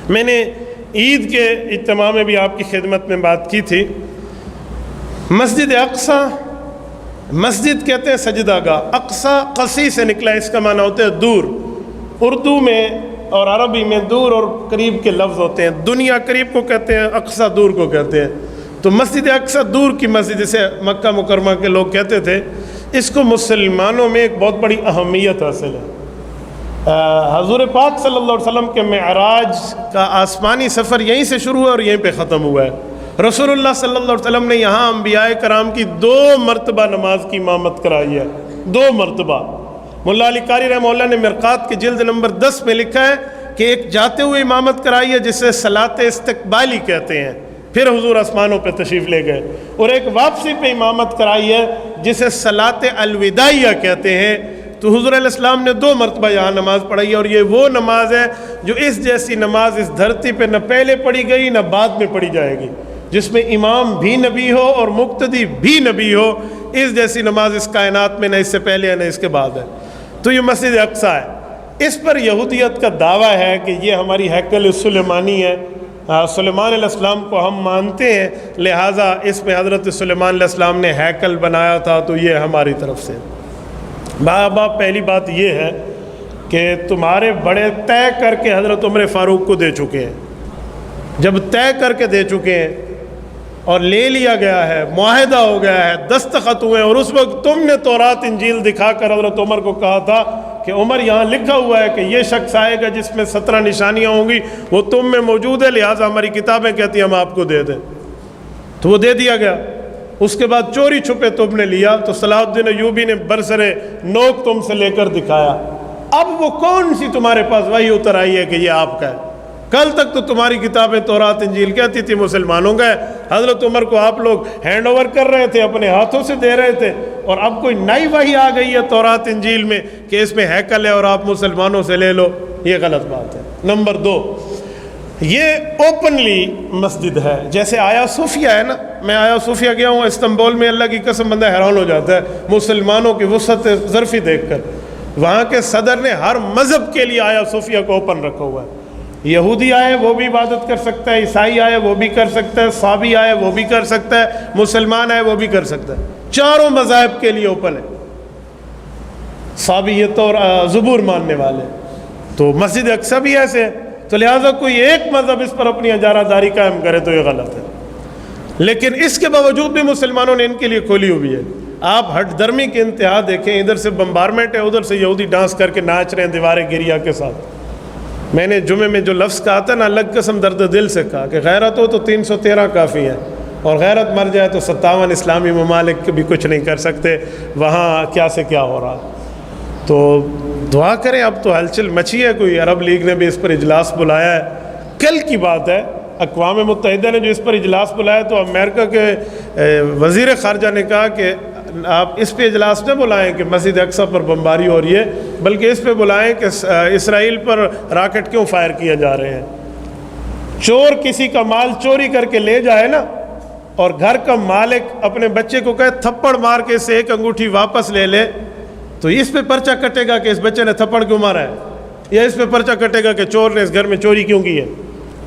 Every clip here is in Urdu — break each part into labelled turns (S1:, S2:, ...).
S1: میں نے عید کے اجتماع میں بھی آپ کی خدمت میں بات کی تھی. مسجد اقصی، مسجد کہتے ہیں سجدہ گاہ، اقصی قصی سے نکلا، اس کا معنی ہوتا ہے دور. اردو میں اور عربی میں دور اور قریب کے لفظ ہوتے ہیں. دنیا قریب کو کہتے ہیں، اقصی دور کو کہتے ہیں. تو مسجد اقصی دور کی مسجد، جسے مکہ مکرمہ کے لوگ کہتے تھے، اس کو مسلمانوں میں ایک بہت بڑی اہمیت حاصل ہے. حضور پاک صلی اللہ علیہ وسلم کے معراج کا آسمانی سفر یہیں سے شروع ہوا اور یہیں پہ ختم ہوا ہے. رسول اللہ صلی اللہ علیہ وسلم نے یہاں انبیاء کرام کی 2 مرتبہ نماز کی امامت کرائی ہے، 2 مرتبہ. مولا علی قاری رحمہ اللہ نے مرقات کے جلد نمبر 10 میں لکھا ہے کہ ایک جاتے ہوئے امامت کرائی ہے جسے صلاۃ استقبالی کہتے ہیں، پھر حضور آسمانوں پہ تشریف لے گئے. اور ایک واپسی پہ امامت کرائی ہے جسے صلاۃ الوداعیہ کہتے ہیں. تو حضور علیہ السلام نے 2 مرتبہ یہاں نماز پڑھائی ہے، اور یہ وہ نماز ہے جو اس جیسی نماز اس دھرتی پہ نہ پہلے پڑھی گئی نہ بعد میں پڑھی جائے گی، جس میں امام بھی نبی ہو اور مقتدی بھی نبی ہو. اس جیسی نماز اس کائنات میں نہ اس سے پہلے ہے نہ اس کے بعد ہے. تو یہ مسجد اقصی ہے. اس پر یہودیت کا دعویٰ ہے کہ یہ ہماری ہیکل سلیمانی ہے، سلیمان علیہ السلام کو ہم مانتے ہیں، لہٰذا اس میں حضرت سلیمان علیہ السلام نے ہیکل بنایا تھا، تو یہ ہماری طرف سے. بابا پہلی بات یہ ہے کہ تمہارے بڑے طے کر کے حضرت عمر فاروق کو دے چکے ہیں. جب طے کر کے دے چکے ہیں اور لے لیا گیا ہے، معاہدہ ہو گیا ہے، دستخط ہوئے، اور اس وقت تم نے تورات انجیل دکھا کر حضرت عمر کو کہا تھا کہ عمر یہاں لکھا ہوا ہے کہ یہ شخص آئے گا جس میں 17 نشانیاں ہوں گی، وہ تم میں موجود ہے، لہٰذا ہماری کتابیں کہتی ہیں ہم آپ کو دے دیں. تو وہ دے دیا گیا. اس کے بعد چوری چھپے تم نے لیا، تو صلاح الدین ایوبی نے برسرے نوک تم سے لے کر دکھایا. اب وہ کون سی تمہارے پاس وحی اتر آئی ہے کہ یہ آپ کا ہے؟ کل تک تو تمہاری کتابیں تورات انجیل کہتی تھی مسلمانوں کا ہے، حضرت عمر کو آپ لوگ ہینڈ اوور کر رہے تھے، اپنے ہاتھوں سے دے رہے تھے، اور اب کوئی نئی وحی آ گئی ہے تورات انجیل میں کہ اس میں ہیکل ہے اور آپ مسلمانوں سے لے لو. یہ غلط بات ہے. نمبر 2، یہ اوپنلی مسجد ہے. جیسے آیا صوفیہ ہے نا، میں آیا صوفیہ گیا ہوں استنبول میں، اللہ کی قسم بندہ حیران ہو جاتا ہے مسلمانوں کی وسعت ظرفی دیکھ کر. وہاں کے صدر نے ہر مذہب کے لیے آیا صوفیہ کو اوپن رکھا ہوا ہے. یہودی آئے وہ بھی عبادت کر سکتا ہے، عیسائی آئے وہ بھی کر سکتا ہے، صابی آئے وہ بھی کر سکتا ہے، مسلمان آئے وہ بھی کر سکتا ہے. چاروں مذاہب کے لیے اوپن ہے. صابیت اور زبور ماننے والے. تو مسجد اقصی بھی ایسے ہے. تو لہٰذا کوئی ایک مذہب اس پر اپنی اجارہ داری قائم کرے تو یہ غلط ہے. لیکن اس کے باوجود بھی مسلمانوں نے ان کے لیے کھولی ہوئی ہے. آپ ہٹ درمی کی انتہا دیکھیں، ادھر سے بمبارمنٹ ہے، ادھر سے یہودی ڈانس کر کے ناچ رہے ہیں دیواریں گریا کے ساتھ. میں نے جمعے میں جو لفظ کہا تھا نا، اللہ قسم درد دل سے کہا کہ غیرت ہو تو 313 کافی ہے، اور غیرت مر جائے تو 57 اسلامی ممالک بھی کچھ نہیں کر سکتے. وہاں کیا سے کیا ہو رہا. تو دعا کریں. اب تو ہلچل مچی ہے، کوئی عرب لیگ نے بھی اس پر اجلاس بلایا ہے. کل کی بات ہے، اقوام متحدہ نے جو اس پر اجلاس بلایا تو امریکہ کے وزیر خارجہ نے کہا کہ آپ اس پہ اجلاس نہ بلائیں کہ مسجد اقصی پر بمباری ہو رہی ہے، بلکہ اس پہ بلائیں کہ اسرائیل پر راکٹ کیوں فائر کیے جا رہے ہیں. چور کسی کا مال چوری کر کے لے جائے نا، اور گھر کا مالک اپنے بچے کو کہے تھپڑ مار کے اسے ایک انگوٹھی واپس لے لے، تو اس پہ پرچہ کٹے گا کہ اس بچے نے تھپڑ کیوں مارا ہے، یا اس پہ پرچہ کٹے گا کہ چور نے اس گھر میں چوری کیوں کی ہے.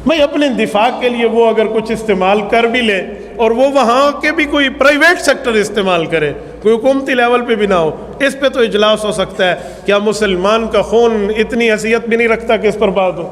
S1: بھائی اپنے دفاع کے لیے وہ اگر کچھ استعمال کر بھی لے، اور وہ وہاں کے بھی کوئی پرائیویٹ سیکٹر استعمال کرے، کوئی حکومتی لیول پہ بھی نہ ہو، اس پہ تو اجلاس ہو سکتا ہے. کیا مسلمان کا خون اتنی حیثیت بھی نہیں رکھتا کہ اس پر بات ہو؟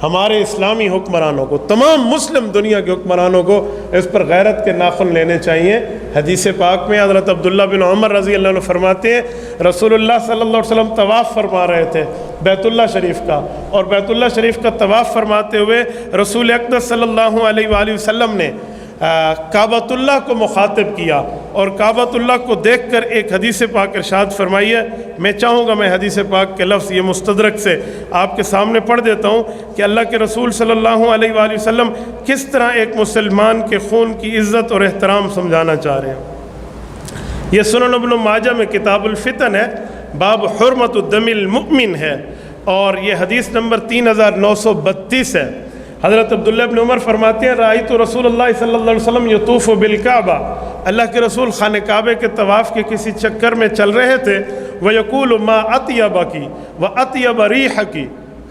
S1: ہمارے اسلامی حکمرانوں کو، تمام مسلم دنیا کے حکمرانوں کو اس پر غیرت کے ناخن لینے چاہیے. حدیث پاک میں حضرت عبداللہ بن عمر رضی اللہ عنہ فرماتے ہیں، رسول اللہ صلی اللہ علیہ وسلم طواف فرما رہے تھے بیت اللہ شریف کا، اور بیت اللہ شریف کا طواف فرماتے ہوئے رسول اقدس صلی اللہ علیہ وآلہ وسلم نے کعبۃ اللہ کو مخاطب کیا، اور کعبۃ اللہ کو دیکھ کر ایک حدیث پاک ارشاد فرمائی ہے. میں چاہوں گا میں حدیث پاک کے لفظ یہ مستدرک سے آپ کے سامنے پڑھ دیتا ہوں کہ اللہ کے رسول صلی اللہ علیہ وآلہ وسلم کس طرح ایک مسلمان کے خون کی عزت اور احترام سمجھانا چاہ رہے ہیں. یہ سنن ابن ماجہ میں کتاب الفتن ہے، باب حرمت الدم المؤمن ہے، اور یہ حدیث نمبر 3932 ہے. حضرت عبداللہ بن عمر فرماتے ہیں، رأیت رسول اللہ صلی اللہ علیہ وسلم یطوف بالکعبہ، اللہ کے رسول خانہ کعبے کے طواف کے کسی چکر میں چل رہے تھے. وَيَقُولُ مَا أَطْيَبَكِ وَأَطْيَبَ رِيحَكِ،